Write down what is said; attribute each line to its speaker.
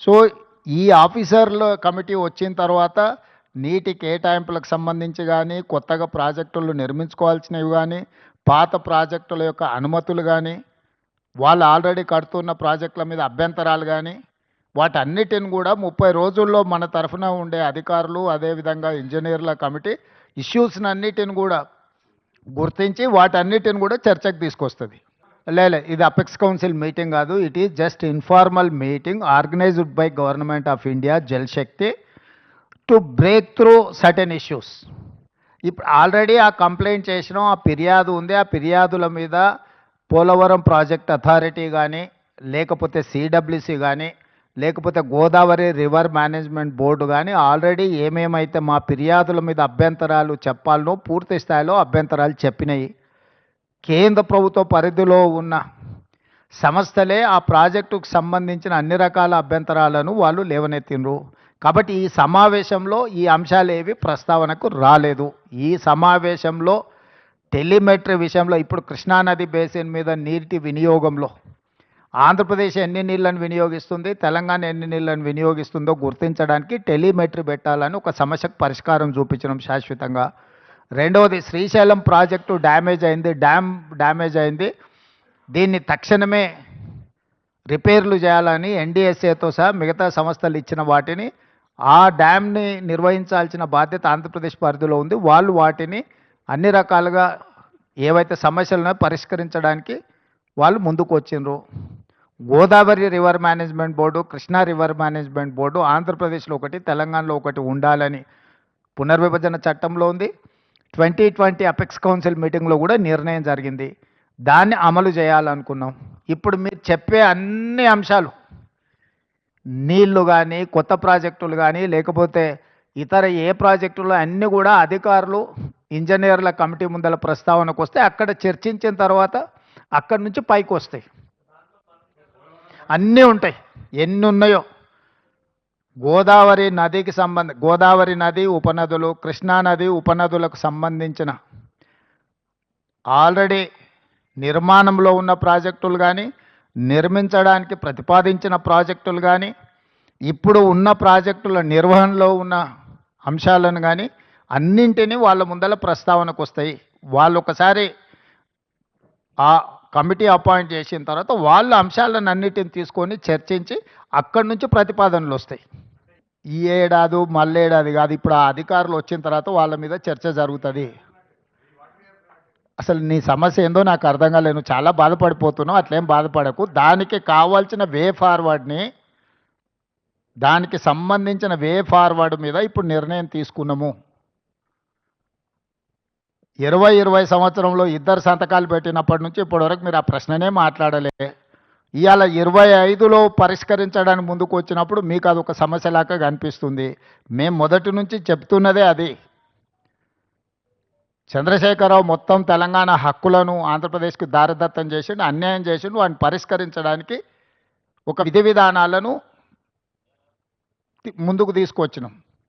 Speaker 1: So ఈ ఆఫీసర్ల committee వచ్చిన తర్వాత నీటి కేటాయింపులకు సంబంధించి కానీ, కొత్తగా ప్రాజెక్టులు నిర్మించుకోవాల్సినవి కానీ, పాత ప్రాజెక్టుల యొక్క అనుమతులు కానీ, వాళ్ళు ఆల్రెడీ కడుతున్న ప్రాజెక్టుల మీద అభ్యంతరాలు కానీ, వాటన్నిటిని కూడా 30 రోజుల్లో మన తరఫున ఉండే అధికారులు, అదేవిధంగా ఇంజనీర్ల కమిటీ ఇష్యూస్‌నన్నిటిని కూడా గుర్తించి వాటన్నిటిని కూడా చర్చకు తీసుకొస్తుంది. లేదు, ఇది అపెక్స్ కౌన్సిల్ మీటింగ్ కాదు. It is just informal meeting organised by government of India, Jal Shakti, to break through certain issues. ఇప్పుడు ఆల్రెడీ ఆ కంప్లైంట్ చేసినాం, ఆ ఫిర్యాదు ఉంది. ఆ ఫిర్యాదుల మీద పోలవరం ప్రాజెక్ట్ అథారిటీ కానీ, లేకపోతే సిడబ్ల్యూసి కానీ, లేకపోతే గోదావరి రివర్ మేనేజ్మెంట్ బోర్డు కానీ ఆల్రెడీ ఏమేమైతే మా ఫిర్యాదుల మీద అభ్యంతరాలు చెప్పాలనో పూర్తి స్థాయిలో అభ్యంతరాలు చెప్పినాయి. కేంద్ర ప్రభుత్వ పరిధిలో ఉన్న సంస్థలే ఆ ప్రాజెక్టుకు సంబంధించిన అన్ని రకాల అభ్యంతరాలను వాళ్ళు లేవనెత్తిండ్రు. కాబట్టి ఈ సమావేశంలో ఈ అంశాలు ఏవి ప్రస్తావనకు రాలేదు. ఈ సమావేశంలో టెలిమెట్రీ విషయంలో ఇప్పుడు కృష్ణానది బేసిన్ మీద నీటి వినియోగంలో ఆంధ్రప్రదేశ్ ఎన్ని నీళ్లను వినియోగిస్తుంది, తెలంగాణ ఎన్ని నీళ్లను వినియోగిస్తుందో గుర్తించడానికి టెలిమెట్రీ పెట్టాలని ఒక సమస్యకు పరిష్కారం చూపించడం శాశ్వతంగా. రెండవది, శ్రీశైలం ప్రాజెక్టు డ్యామేజ్ అయింది, డ్యామేజ్ అయింది, దీన్ని తక్షణమే రిపేర్లు చేయాలని ఎన్డీఎస్ఏతో సహా మిగతా సంస్థలు ఇచ్చిన వాటిని, ఆ డ్యామ్ని నిర్వహించాల్సిన బాధ్యత ఆంధ్రప్రదేశ్ పరిధిలో ఉంది. వాళ్ళు వాటిని అన్ని రకాలుగా ఏవైతే సమస్యలను పరిష్కరించడానికి వాళ్ళు ముందుకు వచ్చిండ్రు. Godavari river management board, Krishna river management board ఆంధ్రప్రదేశ్లో ఒకటి, తెలంగాణలో ఒకటి ఉండాలని పునర్విభజన చట్టంలో ఉంది. 2020 అపెక్స్ కౌన్సిల్ మీటింగ్లో కూడా నిర్ణయం జరిగింది. దాన్ని అమలు చేయాలనుకున్నాం. ఇప్పుడు మీరు చెప్పే అన్ని అంశాలు, నీళ్లు కానీ, కొత్త ప్రాజెక్టులు కానీ, లేకపోతే ఇతర ఏ ప్రాజెక్టులు అన్నీ కూడా అధికారులు ఇంజనీర్ల కమిటీ ముందల ప్రస్తావనకు వస్తే అక్కడ చర్చించిన తర్వాత అక్కడి నుంచి పైకి వస్తాయి. అన్నీ ఉంటాయి, ఎన్ని ఉన్నాయో. గోదావరి నదికి గోదావరి నది ఉపనదులు, కృష్ణానది ఉపనదులకు సంబంధించిన ఆల్రెడీ నిర్మాణంలో ఉన్న ప్రాజెక్టులు కానీ, నిర్మించడానికి ప్రతిపాదించిన ప్రాజెక్టులు కానీ, ఇప్పుడు ఉన్న ప్రాజెక్టుల నిర్వహణలో ఉన్న అంశాలను కానీ అన్నింటినీ వాళ్ళ ముందల ప్రస్తావనకు వస్తాయి. వాళ్ళు ఒకసారి ఆ కమిటీ అపాయింట్ చేసిన తర్వాత వాళ్ళ అంశాలను అన్నిటిని తీసుకొని చర్చించి అక్కడి నుంచి ప్రతిపాదనలు వస్తాయి. ఈ ఏడాది మళ్ళేడాది కాదు, ఇప్పుడు ఆ అధికారులు వచ్చిన తర్వాత వాళ్ళ మీద చర్చ జరుగుతుంది. అసలు నీ సమస్య ఏందో నాకు అర్థం కాలేదు. నువ్వు చాలా బాధపడిపోతున్నావు, అట్లేం బాధపడకు. దానికి కావాల్సిన వే ఫార్వర్డ్ని, దానికి సంబంధించిన వే ఫార్వర్డ్ మీద ఇప్పుడు నిర్ణయం తీసుకున్నాము. 2020 సంవత్సరంలో ఇద్దరు సంతకాలు పెట్టినప్పటి నుంచి ఇప్పటివరకు మీరు ఆ ప్రశ్ననే మాట్లాడలే. ఇవాళ 25లో పరిష్కరించడానికి ముందుకు వచ్చినప్పుడు మీకు అదొక సమస్యలాగా కనిపిస్తుంది. మేము మొదటి నుంచి చెప్తున్నదే అది. చంద్రశేఖరరావు మొత్తం తెలంగాణ హక్కులను ఆంధ్రప్రదేశ్కి దారదత్తం చేసిండు, అన్యాయం చేసిండు. వాటిని పరిష్కరించడానికి ఒక విధి విధానాలను ముందుకు తీసుకొచ్చినాం.